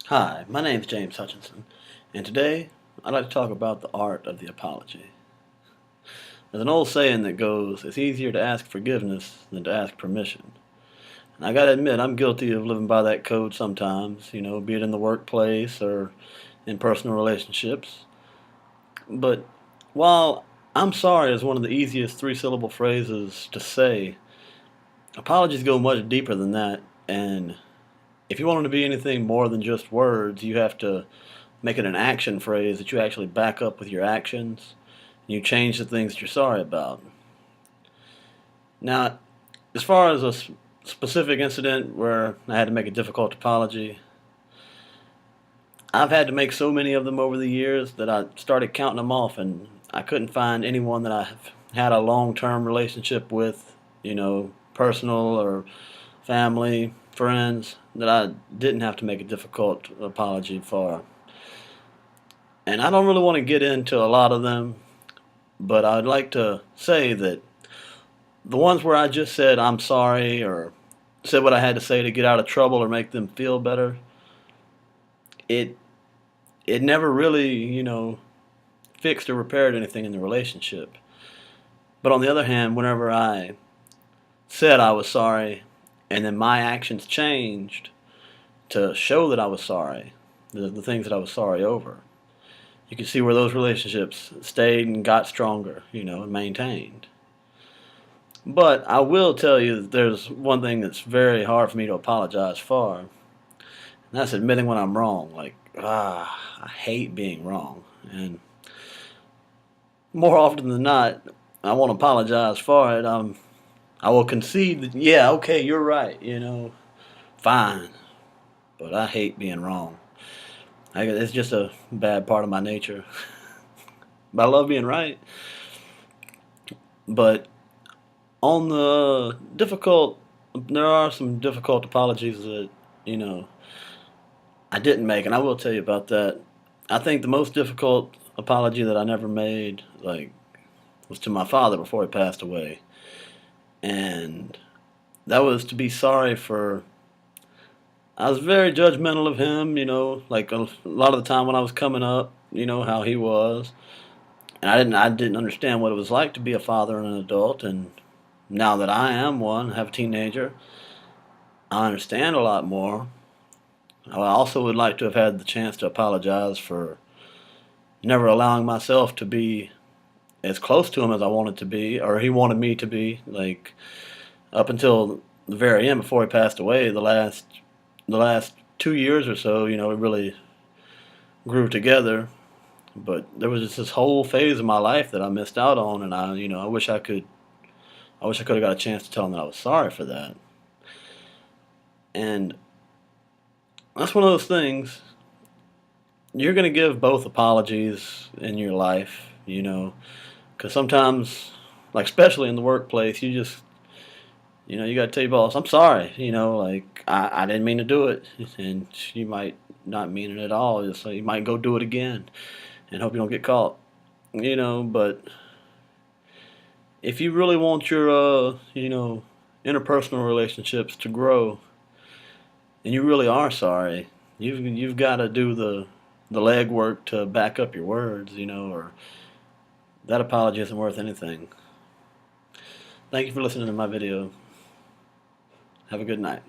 Hi, my name is James Hutchinson, and today I'd like to talk about the art of the apology. There's an old saying that goes, it's easier to ask forgiveness than to ask permission. And I gotta admit, I'm guilty of living by that code sometimes, be it in the workplace or in personal relationships. But while I'm sorry is one of the easiest three-syllable phrases to say, apologies go much deeper than that, and if you want them to be anything more than just words, you have to make it an action phrase that you actually back up with your actions. And you change the things that you're sorry about. Now, as far as a specific incident where I had to make a difficult apology, I've had to make so many of them over the years that I started counting them off, and I couldn't find anyone that I've had a long-term relationship with, personal or family, friends, that I didn't have to make a difficult apology for. And I don't really want to get into a lot of them, but I'd like to say that the ones where I just said I'm sorry or said what I had to say to get out of trouble or make them feel better, it it never really, fixed or repaired anything in the relationship. But on the other hand, whenever I said I was sorry and then my actions changed to show that I was sorry, the things that I was sorry over, you can see where those relationships stayed and got stronger, and maintained. But I will tell you that there's one thing that's very hard for me to apologize for, and that's admitting when I'm wrong. I hate being wrong. And more often than not, I won't apologize for it. I will concede that, yeah, okay, you're right, fine. But I hate being wrong. It's just a bad part of my nature. But I love being right. But on the difficult, there are some difficult apologies that, I didn't make, and I will tell you about that. I think the most difficult apology that I never made, was to my father before he passed away. And that was to be sorry for, I was very judgmental of him, like a lot of the time when I was coming up, how he was. And I didn't understand what it was like to be a father and an adult, and now that I am one, have a teenager, I understand a lot more. I also would like to have had the chance to apologize for never allowing myself to be as close to him as I wanted to be, or he wanted me to be. Like, up until the very end, before he passed away, the last 2 years or so, we really grew together. But there was just this whole phase of my life that I missed out on, and I wish I could have got a chance to tell him that I was sorry for that. And that's one of those things. You're going to give both apologies in your life, because sometimes, like especially in the workplace, you just, you got to tell your boss, I'm sorry, I didn't mean to do it. And you might not mean it at all. Just you might go do it again and hope you don't get caught, but if you really want your, interpersonal relationships to grow, and you really are sorry, you've got to do the legwork to back up your words, or that apology isn't worth anything. Thank you for listening to my video. Have a good night.